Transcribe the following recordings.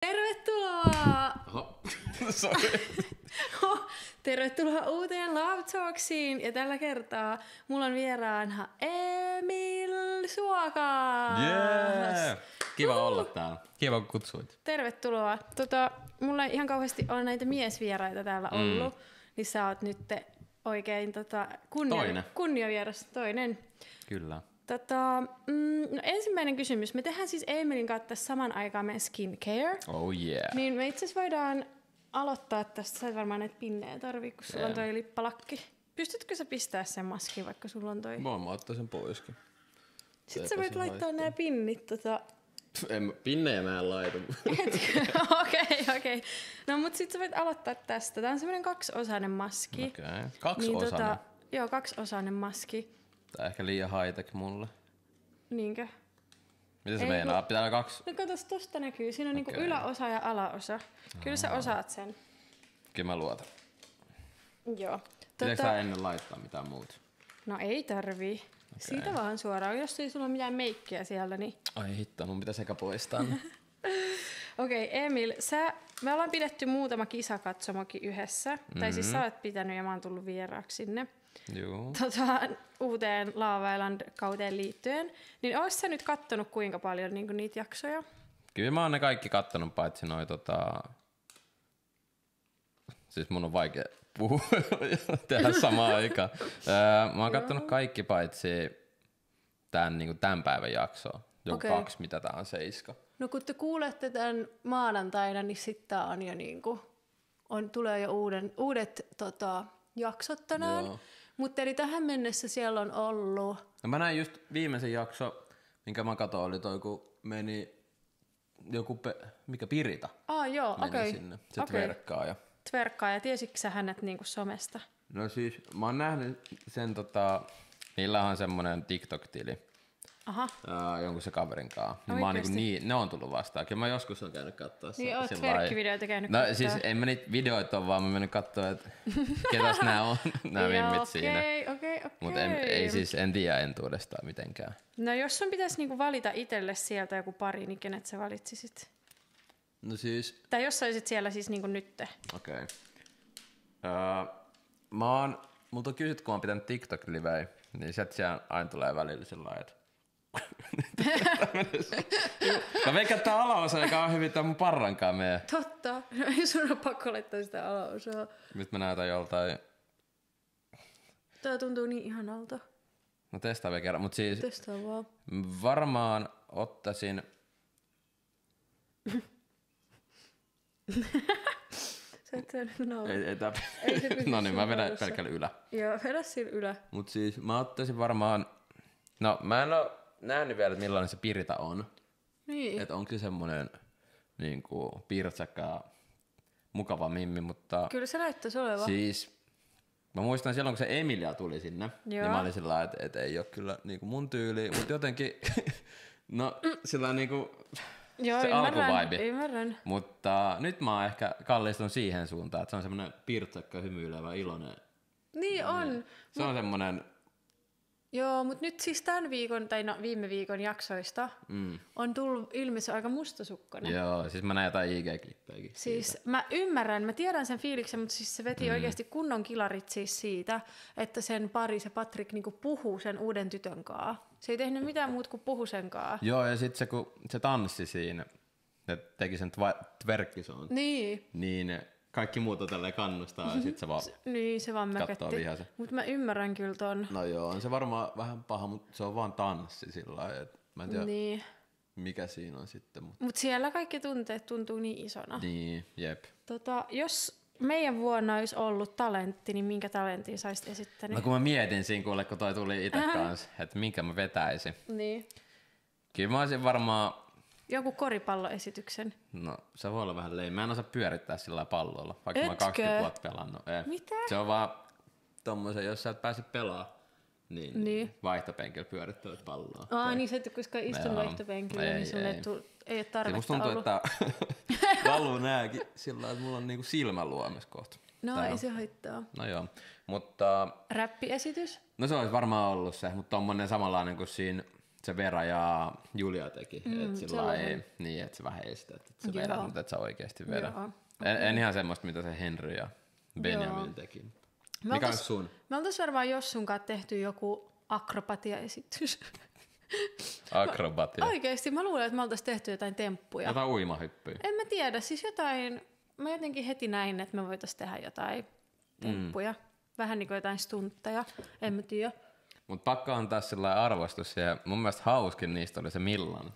Tervetuloa! Oho, sorry. Tervetuloa uuteen Love Talksiin. Ja tällä kertaa mulla on vieraana Emil Suokas. Yeah. Kiva olla täällä. Kiva kun kutsuit. Tervetuloa. Mulla ei ihan kauheasti ole näitä miesvieraita täällä ollut. Niin sä oot nyt oikein kunniavieras. Toinen. Kyllä. No ensimmäinen kysymys. Me tehdään siis Emilin kanssa tässä saman aikaan meidän skincare. Oh yeah. Niin me itse asiassa voidaan aloittaa tästä. Sä et varmaan näitä pinnejä tarvii, kun sulla on toi lippalakki. Pystytkö sä pistää sen maskin, vaikka sulla on toi? Voin mä ottaa sen poiskin. Sitten sä voit laittaa nämä pinnit. Pinnejä mä en laita. Okei. No mut sit sä voit aloittaa tästä. Tää on semmonen kaksiosainen maski. Okei. Kaksiosainen? Joo, kaksiosainen maski. Tää ehkä liian high-tech mulle. Niinkö? Mitä se meinaa? Pitää olla kaksi? No katos, tosta näkyy. Siinä on niinku yläosa ja alaosa. Kyllä sä osaat sen. Kyllä mä luotan. Joo. Pitääkö sä ennen laittaa mitään muuta? No ei tarvii. Okay. Siitä vaan suoraan. Jos ei sulla ole mitään meikkiä siellä, niin... Ai hitto, mun pitää sekä poistaa. Okei, Emil, me ollaan pidetty muutama kisakatsomokin yhdessä. Tai siis sä olet pitänyt ja mä oon tullut vieraaksi sinne. Joo. Uuteen Love Island-kauteen liittyen. Niin ois sä nyt kattonut kuinka paljon niinku niitä jaksoja? Kyllä mä oon ne kaikki kattonut, paitsi noi Siis mun on vaikea puhua tehdä samaan aikaan. Mä oon kattonut kaikki paitsi tämän päivän jaksoa. Joku 2, mitä tää on 7. No kun te kuulette tän maanantaina, niin sit tää on jo niinku... Tulee jo uudet jaksot tänään. Mutta eli tähän mennessä siellä on ollut... No mä näin just viimeisen jakso, minkä mä katsoin, oli toi, kun meni joku Pirita. Joo, okei. Sinne. Se tverkkaa ja... Tverkkaa, ja tiesitkö sä hänet niinku somesta? No siis, mä oon nähnyt sen niillä on semmonen TikTok-tili. Aha. Jonkun se kaverin kanssa. Mä oon ne on tullut vastaan. Kyllä mä joskus on käynyt katsoa. Niin oot tverkkivideoita käynyt katsoa. No siis en mä niitä videoita ole, vaan mä mennyt katsoa, että ketäs nää on, nää mimmit siinä. Okei. Mutta en tiedä entuudestaan mitenkään. No jos sun pitäisi niinku valita itselle sieltä joku pari, niin kenet sä valitsisit? No siis... Tai jos sä olisit siellä siis niinku nytte. Okei. Multa on kysyt, kun mä oon pitänyt TikTok-livejä, niin sieltä siellä aina tulee välillä sellainen, että... Mä veikkaan, että tää alaosa, joka on hyvin tämän mun parrankaan meidän. Totta. No ei sun ole pakko laittaa sitä alaosaa. Nyt mä näytän joltain... Tää tuntuu niin ihanalta. No testaa vielä kerran, mut siis... Testaa vaan. Varmaan ottaisin... Sä et saanut nauraa. No niin, mä vedän pelkällä ylä. Joo, vedä sillä ylä. Mut siis mä ottaisin varmaan... No mä en oo nähnyt vielä, että millainen se Pirita on. Niin. Että onko se semmonen niinku pirtsakka mukava mimmi, mutta... Kyllä se näyttäisi olevan. Siis mä muistan silloin, kun se Emilia tuli sinne, niin mä olin sillä että ei oo kyllä niinku mun tyyli, mutta jotenkin... no sillä niinku... Joo, se alkuvibe. Ymmärrän. Mutta nyt mä oon ehkä kallistunut siihen suuntaan, että se on semmonen pirtsakka, hymyilevä, iloinen. Niin on. Se on semmonen... Joo, mutta nyt siis tämän viikon, tai no viime viikon jaksoista on tullut ilmi se aika mustasukkainen. Joo, siis mä näin jotain IG-klippejäkin. Siis mä ymmärrän, mä tiedän sen fiiliksen, mutta siis se veti oikeasti kunnon kilarit siis siitä, että sen pari, se Patrik, niinku puhuu sen uuden tytön kanssa. Se ei tehnyt mitään muuta kuin puhu sen kanssa. Joo, ja sit se kun se tanssi siinä, ne teki sen twerkkisoon. Niin kaikki muut on tälleen kannustaa ja sit se vaan niin, se vaan mökötti. Mut mä ymmärrän kyllä ton. No joo, on se varmaan vähän paha, mutta se on vaan tanssi sillä lailla, että mä en tiedä mikä siinä on sitten. Mut siellä kaikki tunteet tuntuu niin isona. Niin, jep. Jos meidän vuonna olisi ollut talentti, niin minkä talentin saisit esittänyt? No kun mä mietin siinä kuule, kun toi tuli itse kanssa, että minkä mä vetäisin. Niin. Kyllä mä olisin varmaan... Joku koripalloesityksen. No, se voi olla vähän leima. Mä en osaa pyörittää sillä pallolla, vaikka mä oon 20 vuotta pelannut. Mitä? Se on vaan tommosen, jos sä et pääse pelaamaan, niin vaihtopenkillä pyörittävät palloa. Niin se, että koska istun vaihtopenkillä, niin sulle ei ole tarvetta musta tuntuu, että valuu nääkin sillä lailla, että mulla on niinku silmäluomes kohta. No ei se haittaa. No joo, mutta... Räppiesitys? No se olisi varmaan ollut se, mutta tommonen samanlainen kuin siinä se Vera ja Julia teki, että sillä ei, niin että sä vähän estät, että sä vedät, mutta et sä oikeesti vedä. En ihan semmoista, mitä se Henry ja Benjamin teki. Mikä on sun? Me oltais varmaan Jossun kanssa tehty joku akrobatiaesitys. Akrobatia. Oikeesti, mä luulen, että me oltais tehty jotain temppuja. Jotain uimahyppyä. En mä tiedä, siis jotain, mä jotenkin heti näin, että me voitais tehdä jotain temppuja. Vähän niin kuin jotain stuntteja, en mä tiedä. Mut pakko antaa sellainen arvostus ja mun mielestä hauskin niistä oli se Millan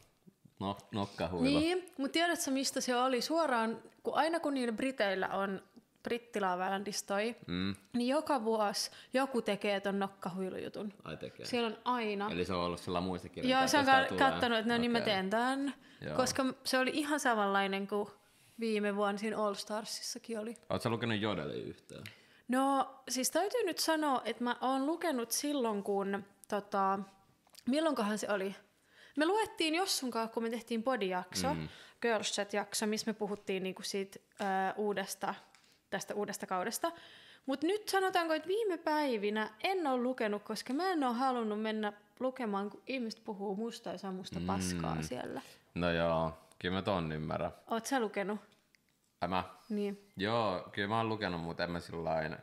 nokkahuilu. Niin, mutta tiedätkö mistä se oli? Suoraan, kun aina kun niillä Briteillä on Brittilaaväländis toi, niin joka vuosi joku tekee ton nokkahuilujutun. Ai tekee. Siellä on aina. Eli se on ollut sellainen muistikirja. Joo, se on kattonut, että no niin mä teen tän. Joo. Koska se oli ihan samanlainen kuin viime vuonna siinä All Starsissakin oli. Oletko sä lukenut Jodelia yhtään? No, siis täytyy nyt sanoa, että mä oon lukenut silloin, kun milloinkohan se oli? Me luettiin Jossun kanssa, kun me tehtiin podijakso, Girls Chat-jakso, missä me puhuttiin niinku siitä tästä uudesta kaudesta. Mutta nyt sanotaanko, että viime päivinä en ole lukenut, koska mä en ole halunnut mennä lukemaan, kun ihmiset puhuu musta ja musta paskaa siellä. No joo, kyllä mä ton ymmärrän. Oot sä lukenut? Mä? Niin. Joo, kyllä mä oon lukenut, mutta en mä sillain.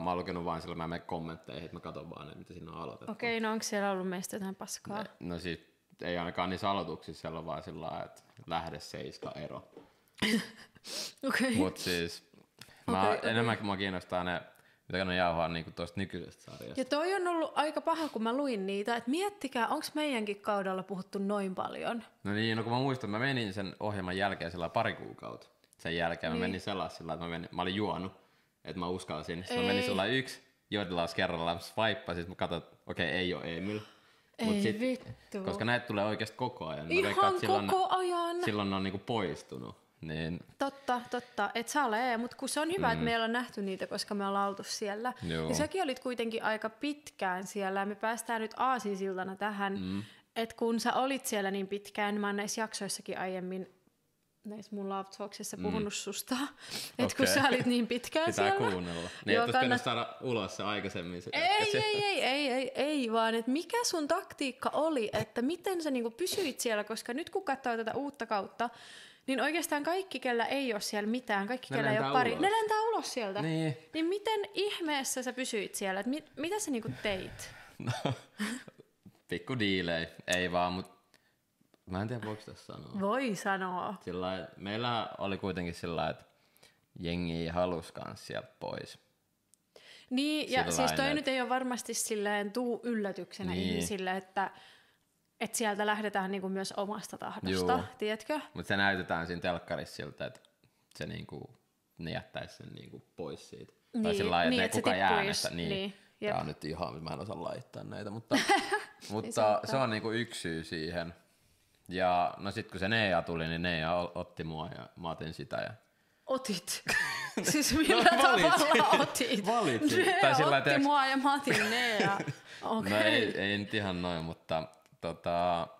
Mä oon lukenut vaan sillä, mä menen kommentteihin, että mä katson vaan, mitä siinä on aloitettu. Okei, no onko siellä ollut meistä jotain paskaa? No siis ei ainakaan niissä aloituksissa, siellä on vaan sillä että lähde 7 ero. Okei. Mut siis enemmänkin mua kiinnostaa ne, mitä ne jauhaa niinku tuosta nykyisestä sarjasta. Ja toi on ollut aika paha, kun mä luin niitä, että miettikää, onko meidänkin kaudella puhuttu noin paljon? No niin, no kun mä muistan, mä menin sen ohjelman jälkeen sillä pari kuukautta. Sen jälkeen mä menin sellaisella, että mä olin juonut, että mä uskalsin. Sitten mä menin sellainen yksi jodilaus kerrallaan, vaippasin, mä katsoin, että okei, ei ole Emil. Ei vittu. Koska näitä tulee oikeasti koko ajan. Ihan koko ajan. Silloin ne on niinku poistunut. Niin. Totta. Et saa ole, mutta kun se on hyvä, että meillä on nähty niitä, koska me ollaan oltu siellä. Joo. Ja säkin olit kuitenkin aika pitkään siellä, ja me päästään nyt aasinsiltana tähän, että kun sä olit siellä niin pitkään, mä oon näissä jaksoissakin aiemmin, näissä mun Love Talksissa puhunut susta, että kun sä olit niin pitkään pitää siellä. Kuunnella. Niin, että pitänyt saada ulos se aikaisemmin. Se ei, vaan että mikä sun taktiikka oli, että miten sä niinku pysyit siellä, koska nyt kun katsoo tätä uutta kautta, niin oikeastaan kaikki, kellä ei ole siellä mitään, kaikki, kellä ei ole pari, ne lentää ulos sieltä. Niin miten ihmeessä sä pysyit siellä? Mitä sä niinku teit? No, pikku diilei. Ei vaan, mutta mä en tiedä, voiko tässä sanoa. Voi sanoa. Meillä oli kuitenkin sillä että jengi halusi kans sieltä pois. Niin, ja siis toi nyt ei ole varmasti silleen tuu yllätyksenä ihmisille, että sieltä lähdetään niinku myös omasta tahdosta, tiedätkö? Mutta se näytetään siinä telkkarissa siltä, että se niinku, ne jättäisi sen niinku pois siitä. Niin, tai sillä lailla, että kuka äänestä. Niin. Tää on nyt ihan, mä en osaa laittaa näitä, mutta se on niinku yksi syy siihen. Ja no sit kun se Nea tuli, niin Nea otti mua ja mä otin sitä. Ja otit? Siis millä tavalla otit? Valitsin. Nea otti mua ja mä otin Nea. Okay. No ei nyt ihan noin, mutta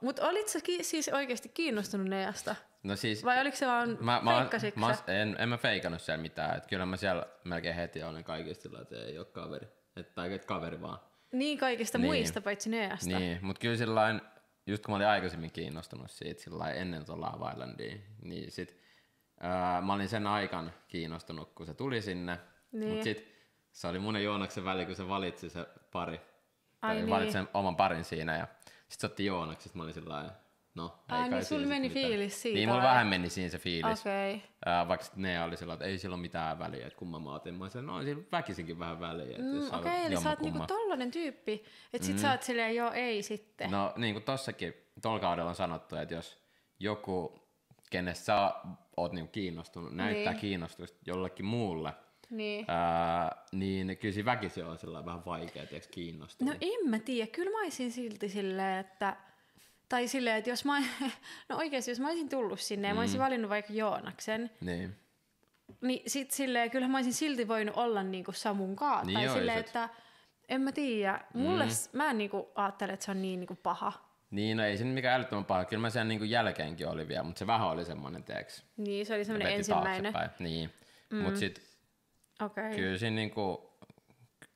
Mutta olit sä siis oikeasti kiinnostunut Neasta? No siis, vai oliko se vaan feikkasitko sä? En mä feikannut siellä mitään. Et kyllä mä siellä melkein heti olin kaikista sillä, että ei ole kaveri. Tai että kaveri vaan. Niin kaikista muista paitsi Neasta. Niin, mutta kyllä sillain, just kun mä olin aikaisemmin kiinnostunut siitä sillain ennen tuolla Love Islandia, niin sit mä olin sen aikan kiinnostunut, kun se tuli sinne. Niin. Mut sit se oli mun ja Joonaksen väli, kun se valitsi se pari. Valitsi sen oman parin siinä ja sit se otti Joonaksi, sit mä olin sillain, no ei kai niin sulla meni fiilis siitä. Niin, mulla vähän meni siinä se fiilis. Okay. Vaikka Nea oli sellainen, että ei sillä ole mitään väliä, että kumman mä otin. Mä sanoin, no sillä väkisinkin vähän väliä. Okei, eli sä oot niinku tollanen tyyppi, että sit sä oot silleen, joo ei sitten. No niin kuin tossakin, tolla kaudella on sanottu, että jos joku, kenestä sä oot niinku kiinnostunut, näyttää kiinnostusta jollekin muulle, niin kyllä siinä väkisin on sellainen vähän vaikea, tiiäks, kiinnostua. No en mä tiedä, kyllä mä olisin silti silleen, että tai silleen, että jos mä, no oikeesti, jos mä olisin tullut sinne ja mä olisin valinnut vaikka Joonaksen, niin sit silleen, kyllä mä olisin silti voinut olla niinku Samun kaa. Niin tai silleen, että en mä tiedä, mulle, mä en niinku ajattele, että se on niin niinku paha. Niin, no ei se nyt mikään älyttömän paha, kyllä mä sen niinku jälkeenkin oli vielä, mutta se vähän oli semmoinen, teeks. Niin, se oli semmoinen ensimmäinen. Niin, mut sit kyllä siinä niinku,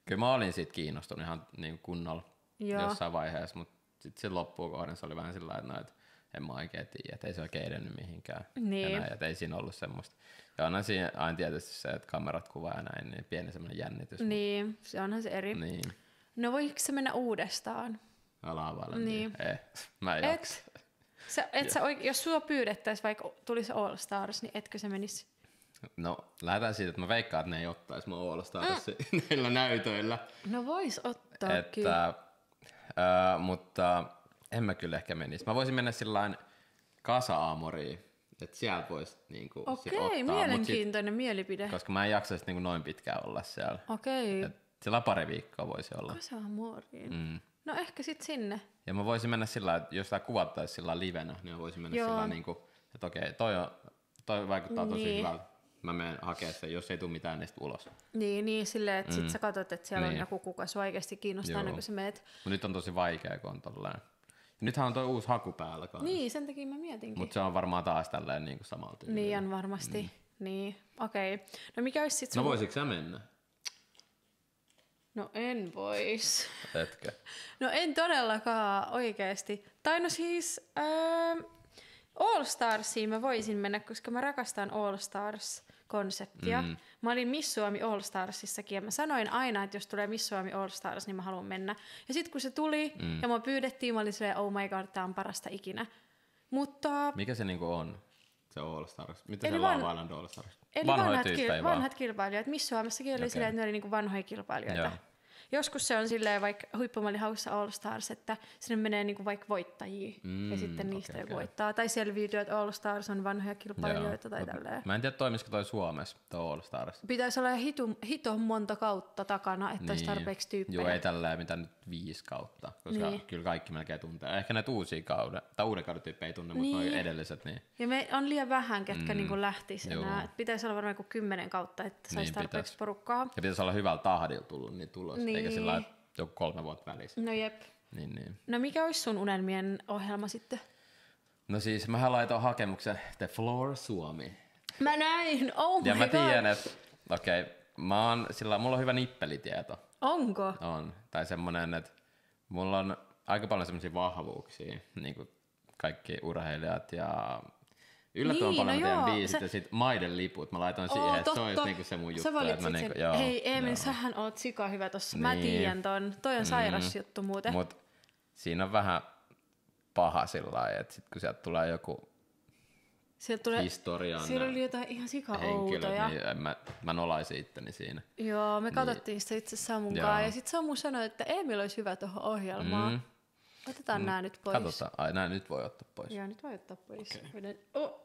kyllä mä olin siitä kiinnostunut ihan niinku kunnolla jossain vaiheessa, mut sitten se loppuun kohden se oli vähän sillä lailla, että no, et en mä oikein tiedä, että ei se oikein edennyt mihinkään. Niin. Ja näin, että ei siinä ollut semmoista. Ja onhan siinä aina tietysti se, että kamerat kuvaa ja näin, niin pieni semmoinen jännitys. Niin, se onhan se eri. Niin. No voiko se mennä uudestaan? Lavalle, Niin. Mä en jaksa. Jos sua pyydettäisiin, vaikka tulisi All Stars, niin etkö se menisi? No, lähdetään siitä, että mä veikkaan, että ne ei ottaisi mua All Starsia näillä näytöillä. No vois ottaa kyllä. Mutta en mä kyllä ehkä menisi. Mä voisin mennä sillain Kasa-Amoriin, että sieltä voisi niinku ottaa. Okei, mielenkiintoinen mielipide. Koska mä en jaksaisi niinku noin pitkään olla siellä. Okei. Sillä pari viikkoa voisi olla. Kasa-Amoriin. No ehkä sit sinne. Ja mä voisin mennä sillä että jos tää kuvattaisiin sillä livenä, niin mä voisin mennä sillä niinku, että okei, toi vaikuttaa tosi hyvältä. Mä menen hakemaan sen, jos ei tule mitään niistä ulos. Niin silleen, että sit sä katsot, että siellä on joku, kuka sua oikeasti kiinnostaa, ennen kuin sä meet. Mut nyt on tosi vaikea, kun on tolleen. Nythän on toi uusi haku päällä kanssa. Niin, sen takia mä mietinkin. Mut se on varmaan taas tälleen niinku samalla tyylillä. Niin on varmasti. Niin, okei. No mikä olisi sit No voisitko sä mennä? No en vois. Etkö? No en todellakaan oikeesti. Tai no siis All Starsiin mä voisin mennä, koska mä rakastan All Stars-konseptia. Mä olin Miss Suomi All Starsissakin ja mä sanoin aina, että jos tulee Miss Suomi All Stars, niin mä haluan mennä. Ja sit kun se tuli ja mua pyydettiin, mä olin silleen, oh my god, tää on parasta ikinä. Mutta... Mikä se niinku on? Se All Stars. Mitä eli se Love Island All Stars? Eli vanhat kilpailijat. Miss Suomessakin oli silleen, että ne oli niinku vanhoja kilpailijoita. Joo. Joskus se on silleen vaikka Huippumalli-haussa All Stars, että sinne menee niinku vaikka voittajia ja sitten niistä joku voittaa. Tai selviytyy, että All Stars on vanhoja kilpailijoita tai tälleen. Mä en tiedä, toimisiko toi Suomessa, toi All Stars. Pitäisi olla hito monta kautta takana, että olisi tarpeeksi tyyppejä. Joo, ei tälleen mitään nyt 5 kautta, koska kyllä kaikki melkein tuntee. Ehkä näitä uusia uuden kauden tyyppejä ei tunne, mutta noi edelliset. Niin. Ja me on liian vähän, ketkä niinku lähtis enää. Pitäisi olla varmaan 10 kautta, että saisi tarpeeksi porukkaa. Ja pitäisi olla hyvällä tahdilla tullut niin tulos. Eikä sillä lailla joku 3 vuotta välissä. No jep. Niin. No mikä olisi sun unelmien ohjelma sitten? No siis mähän laitoin hakemuksen The Floor Suomi. Mä näin, oh my god. Ja mä tiedän, että mulla on hyvä nippelitieto. Onko? On. Tai semmonen, että mulla on aika paljon semmoisia vahvuuksia, niin kuin kaikki urheilijat ja yllättävän paljon mä tiedän biisit ja sit maiden liput. Mä laitoin siihen, että se olisi niinku se mun juttu. Sä valitsit sen. Niinku, hei Emil, sähän oot sika hyvä tossa. Niin. Mä tiedän ton. Toi on sairas juttu muuten. Mut siinä on vähän paha sillä lailla, että sit kun sieltä tulee joku historian siellä oli jotain ihan sika-outoja. Niin mä nolaisin itteni siinä. Joo, me katsottiin sitä itse Samun kanssa ja sit Samu sanoi, että Emil olisi hyvä tuohon ohjelmaan. Otetaan nää nyt pois. Katsotaan. Ai, nää nyt voi ottaa pois. Joo, nyt voi ottaa pois. Okay.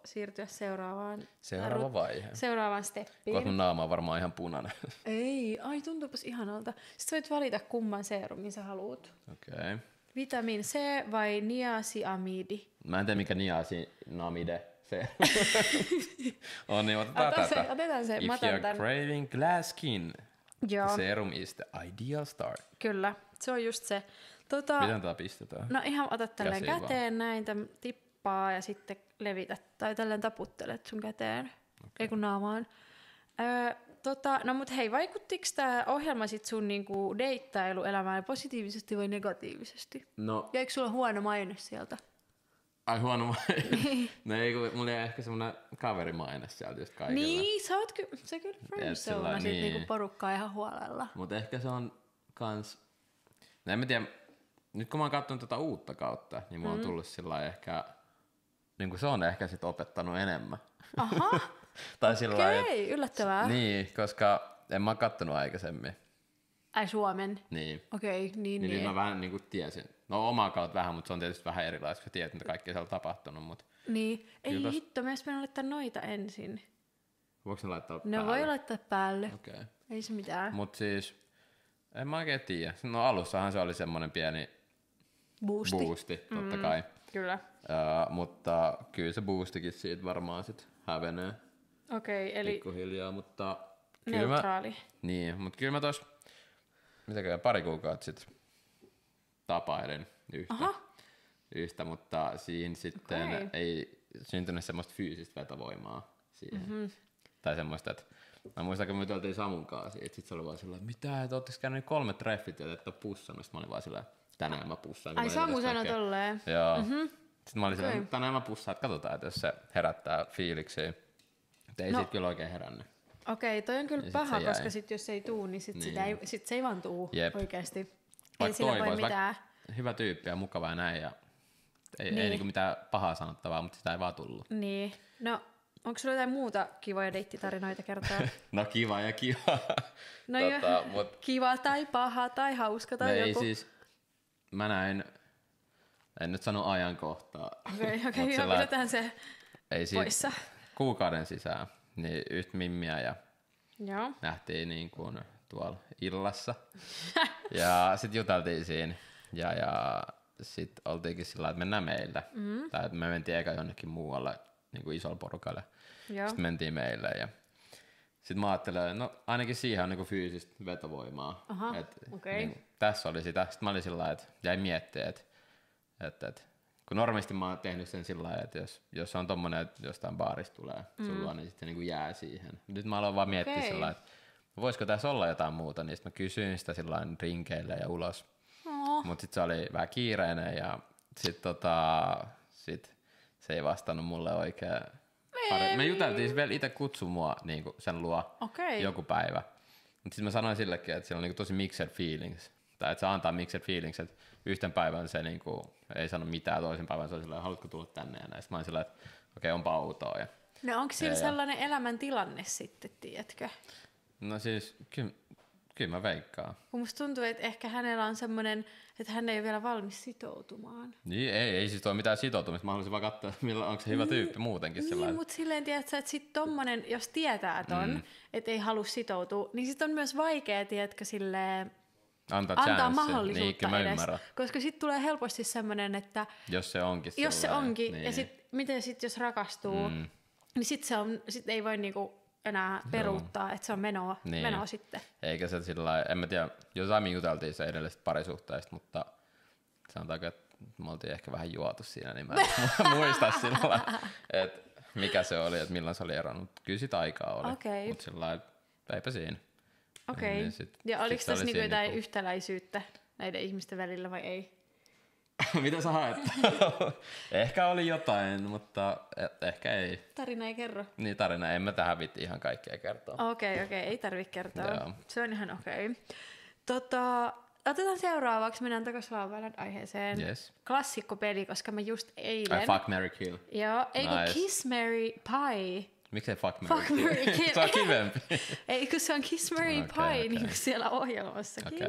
Siirtyä seuraavaan. Seuraava vaihe. Seuraavaan steppiin. Kohta mun naama on varmaan ihan punainen. Ei, tuntuupas ihanalta. Sitten voit valita kumman seerumin sä haluut. Okei. Vitamin C vai niacinamidi? Mä en tiedä mikä niacinamide se on, niin otetaan tätä. Otetaan se. If you're craving glass skin, the serum is the ideal start. Kyllä, se on just se. Miten tää pistetään? No ihan otat tälleen käteen näin, tippaa ja sitten levität tai tälleen taputtelet sun käteen, ei kun naamaan. No mut hei, vaikuttiko tää ohjelma sit sun niinku deittailuelämään positiivisesti vai negatiivisesti? No. Ja eikö sulla huono maine sieltä? Ai huono maine? No ei, kun mulla ei ehkä semmonen kaverimaine sieltä just kaikilla. Niin, sä kyllä friendzone niinku porukkaa ihan huolella. Mut ehkä se on kans, no en mä tiedä, nyt kun mä oon kattonut tätä uutta kautta, niin mulla on tullut sillä ehkä, niin kuin se on ehkä sit opettanut enemmän. Aha, okei, yllättävää. Niin, koska en mä oon kattonut aikaisemmin. Ai Suomen? Niin. Okei, niin. Mä vähän niinku tiesin. No omaa kautta vähän, mutta se on tietysti vähän erilaista, kun tiedät, mitä kaikkea siellä on tapahtunut. Mut niin, ei hitto, mä mennä laittaa noita ensin. Voiko ne laittaa päälle? Ne voi laittaa päälle. Okei. Ei se mitään. Mut siis, en mä oikein tiedä. No alussahan se oli semmonen pieni boosti totta kai. Kyllä. Mutta kyllä se boostikin siitä varmaan sit hävenee. Okei, eli pikkuhiljaa, mutta neutraali. Niin, mutta kyllä mä tos pari kuukautta sit tapailin yhtä, mutta siinä sitten ei syntynyt semmoista fyysistä vetovoimaa siihen. Tai semmoista, että mä muistan, kun me tultiin Samun kanssa, että sit se oli vaan sillä, että mitä, että ootteko käynyt 3 treffit ja et oo pussannut. Sitten mä olin vaan sillä, tänään mä pussaan. Ai Samu sanoi tolleen. Joo. Sitten mä olin silleen, että tänään mä pussaan, että katsotaan, että jos se herättää fiiliksiä. Mutta ei sit kyllä oikein herännyt. Okei, toi on kyllä paha, koska sit jos ei tuu, niin sit se ei vaan tuu oikeesti. Ei sillä voi mitään. Hyvä tyyppi ja mukava ja näin. Ja ei niinku mitään pahaa sanottavaa, mutta sitä ei vaan tullut. Niin. No, onko sulla jotain muuta kivoja deittitarinoita kertoa? No kiva ja kiva. No kiva tai paha tai hauska tai joku. Ei siis, mä näin, en nyt sano ajankohtaa. Okei, pidetään se ei poissa. Kuukauden sisään, niin yhtä mimmiä ja joo. nähtiin niin kuin tuolla illassa. Ja sit juteltiin siinä ja sit oltiinkin sillä että mennään meille. Tai me mentiin eka jonnekin muualle niin kuin isolla porukalle. Sitten mentiin meille ja sitten mä ajattelen, no ainakin siihen on niinku fyysistä vetovoimaa. Niin, tässä oli sitä. Sitten mä olin sillä että jäi miettiä, että kun normisti mä oon tehnyt sen sillä lailla, että jos on tommonen, että jostain baarista tulee sulla, niin sitten se niinku jää siihen. Nyt mä aloin vaan miettiä sillä lailla, että voisiko tässä olla jotain muuta, niin sitten mä kysyin sitä sillä lailla rinkeille ja ulos. Mut sit se oli vähän kiireinen ja sit se ei vastannut mulle oikein. Me juteltiin vielä itse kutsu mua niinku sen luo joku päivä. Mutta sitten mä sanoin sillekin, että siellä on niinku tosi mixed feelings. Tai että se antaa mixed feelings, että yhten päivän se niinku ei sano mitään, toisen päivän se on sillä, haluatko tulla tänne ja näin. Sitten mä olin sillä, että okei, onpa outoa. No onko sillä sellainen elämäntilanne sitten, tiedätkö? No siis, kyllä mä veikkaan. Kun musta tuntuu, että ehkä hänellä on semmoinen, että hän ei ole vielä valmis sitoutumaan. Niin, ei siis ole mitään sitoutumista. Mä haluaisin vaan katsoa, onko se hyvä tyyppi muutenkin. Niin, mutta silleen tiedätkö, että sit tommonen, jos tietää ton, että ei halua sitoutua, niin sit on myös vaikea, tiedätkö, silleen antaa mahdollisuutta niin, edes. Koska sit tulee helposti semmoinen, että jos se onkin, niin. Ja sit, miten sit jos rakastuu, niin sit ei voi niinku enää peruuttaa, että se on menoa sitten. Eikä se sillä en mä tiedä, jos aiemmin juteltiin se edellisestä parisuhteesta, mutta sanotaanko, että me oltiin ehkä vähän juotu siinä, niin mä en muista sillä että mikä se oli, että milloin se oli eronnut. Kyllä sit aikaa oli, mutta sillä eipä siinä. Okei. Niin ja oliko tässä niinku jotain yhtäläisyyttä näiden ihmisten välillä vai ei? Mitä sä haet? Ehkä oli jotain, mutta ehkä ei. Tarina ei kerro. Niin, tarina. En mä tähän vitti ihan kaikkea kertoa. Okei. Ei tarvitse kertoa. Joo. Se on ihan okei. Otetaan seuraavaksi. Mennään takaisin Love Island-aiheeseen. Yes. Klassikkopeli, koska mä just eilen... Fuck, marry, kill. Joo, ei kun Kiss, Marry, Pie. Miksei Fuck, marry, kill? Se on kivempi. Ei, kun se on Kiss, Marry, Pie niin kuin siellä ohjelmassakin.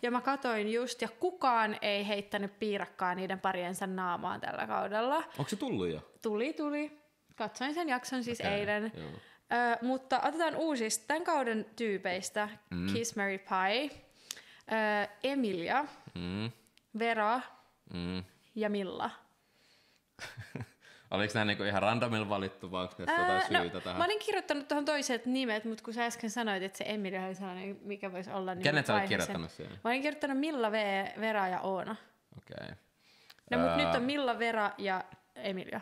Ja mä katoin just, ja kukaan ei heittänyt piirakkaa niiden pariensa naamaan tällä kaudella. Onko se tullut jo? Tuli. Katsoin sen jakson siis eilen. Mutta otetaan uusista tämän kauden tyypeistä. Kiss, Marry, Pie. Emilia, Vera ja Milla. Oliko nämä niinku ihan randomilla valittu vai onko näistä jotain syytä tähän? Mä olin kirjoittanut tuohon toiset nimet, mutta kun sä äsken sanoit, että se Emilia oli sellainen, mikä voisi olla... Kenet sä olet kirjoittanut siihen? Mä olin kirjoittanut Milla, Vera ja Oona. Okei. No mutta nyt on Milla, Vera ja Emilia.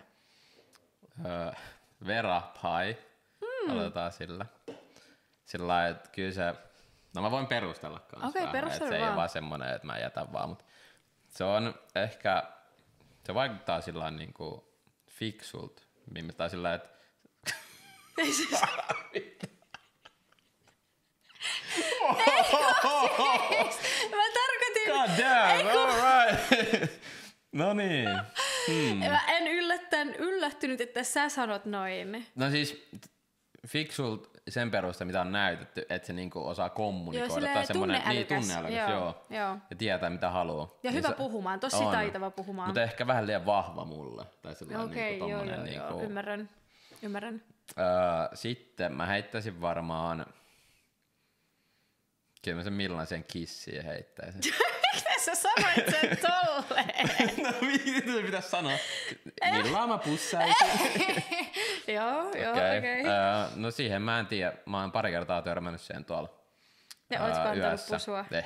Vera, Pie. Aloitetaan sillä. Sillä että kyllä se... No mä voin perustella kanssa. Okei, perustella se ei ole vaan semmoinen, että mä jätän vaan, mutta se on ehkä, se vaikuttaa sillain niinku fiksulta, tai sillä että... Ei siis... Mä tarkoitin... God damn, alright. No niin. Mä en yllättynyt, että sä sanot noin. No siis fiksult sen perusteella, mitä on näytetty, että se niinku osaa kommunikoida. Joo, tai semmoinen tunneälykäs. Joo. Ja tietää, mitä haluaa. Ja hyvä puhumaan, tosi taitava puhumaan. Mutta ehkä vähän liian vahva mulle. Tai okei, joo. Ymmärrän. Sitten mä heittäisin varmaan... Kyllä mä sen millaisen kissiin heittäisin. Miksi sä sanoit sen tolleen? No mitä se pitäisi sanoa? Millään mä pussaisin? Joo, okei. No siihen mä en tiedä. Mä oon pari kertaa törmännyt siihen tuolla ja ootko antanut pusua? Ei.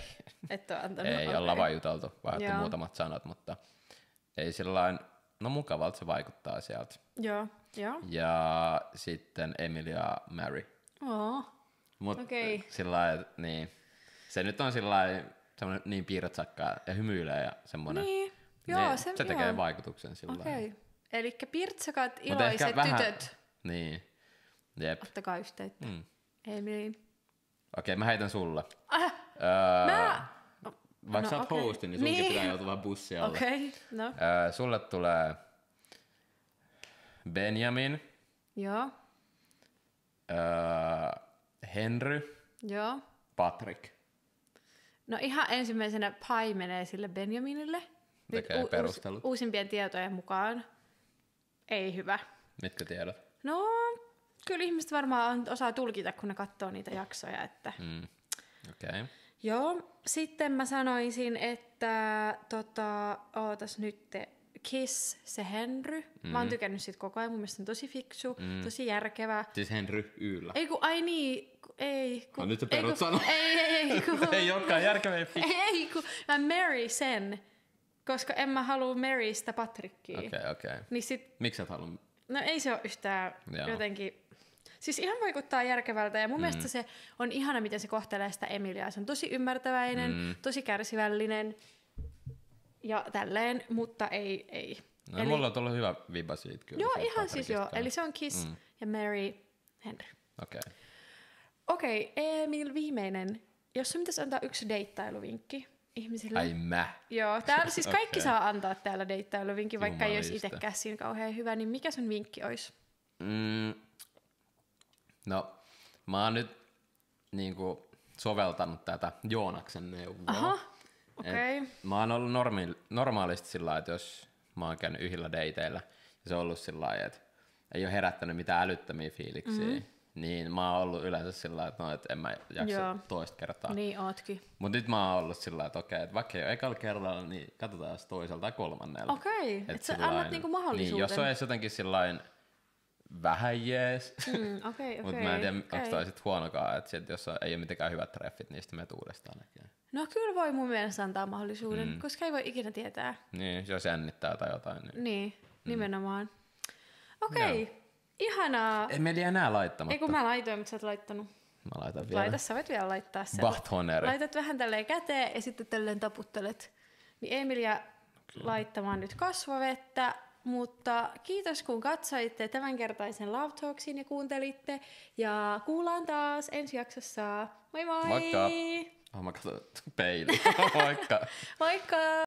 Et ole antanut? Ei, olla vaan juteltu. Vaihtu muutamat sanat, mutta ei sillain... No mukavalta se vaikuttaa sieltä. Joo. Ja sitten Emilia Mary. Okei. Sillain, niin... Se nyt on sillain... semmoinen niin pirtsakkaa ja hymyilee ja semmoinen. Niin, joo, se tekee vaikutuksen sillä Okei. Elikkä pirtsakat, Mut ehkä iloiset vähän- tytöt. Niin. Jep. Ottakaa yhteyttä. Emiliin. Okei, mä heitän sulle. Vaikka sä oot okei. hosti, niin sunkin pitää joutua vähän bussia alle. Okei, no. Sulle tulee Benjamin, Joo, Henry, joo. Patrick. No ihan ensimmäisenä Pai menee sille Benjaminille. Nyt Tekee perustelut. uusimpien tietojen mukaan. Ei hyvä. Mitkä tiedot? No, kyllä ihmiset varmaan osaa tulkita, kun ne katsoo niitä jaksoja. Että. Okei. Joo, sitten mä sanoisin, että ootas nyt, Kiss, se Henry. Mä oon tykännyt siitä koko ajan, mun mielestä se on tosi fiksu, tosi järkevä. Siis Henry Yllä. Ei kun, ai niin, ei kun. Nyt sä perut sanoa. Ei kun. Ei olekaan järkevä fiksu. Ei kun, mä marry sen, koska en mä halua marry sitä Patrickia. Okei. Niin sit, Miksi sä et halua? no ei se ole yhtään Joo. jotenkin. Siis ihan vaikuttaa järkevältä ja mun mielestä se on ihana, miten se kohtelee sitä Emiliaa. Se on tosi ymmärtäväinen, tosi kärsivällinen ja tälleen, mutta ei. No, eli, mulla on tullut hyvä viba siitä kyllä. Joo, siitä ihan siis joo. Patrickista. Eli se on Kiss ja Mary Henry. Okei. Okei, Emil viimeinen. Jos sun pitäisi antaa yksi deittailuvinkki ihmisille. Ai mä. Joo, täällä siis kaikki Okei. saa antaa täällä deittailuvinkki, vaikka ei olisi Jumalista. itsekään siinä kauhean hyvä, niin mikä sun vinkki olisi? No, mä oon nyt niinku soveltanut tätä Joonaksen neuvoa. Aha, okei. Mä oon ollut normaalisti sillä lailla, että jos mä oon käynyt yhdillä dateilla, ja se on ollut sillä lailla, että ei ole herättänyt mitään älyttömiä fiiliksiä, niin mä oon ollut yleensä sillä lailla, että no, et en mä jaksa Joo. toista kertaa. Niin ootkin. Mut nyt mä oon ollut sillä lailla, että okei, että vaikka ei ole ekalla kerralla, niin katsotaan jos toisella tai kolmannella. Okei, Et että sä sillain- annat niinku mahdollisuuden. Niin, jos on edes jotenkin sillain vähän jees, Okei. mutta mä en tiedä, onko toi sit huonokaan, että sit, jos ei ole mitenkään hyvät treffit, niin sitten menet uudestaan näkee. No kyllä voi mun mielestä antaa mahdollisuuden, koska ei voi ikinä tietää. Niin, jos jännittää tai jotain. Niin. Niin, nimenomaan. Okei, ihanaa. Ei meillä enää laittamatta. Ei kun mä laitoin, mutta sä et laittanut. Mä laitan vielä. Laita, sä voit vielä laittaa sen. Bahthoneri. Laitat vähän tälleen käteen ja sitten tälleen taputtelet. Niin Emilia laittamaan nyt kasvovettä. Mutta kiitos kun katsoitte tämänkertaisen Love Talksin ja kuuntelitte. Ja kuullaan taas ensi jaksossa. Moi moi! Moikka! Mä katson peiliin. Moikka! Moikka!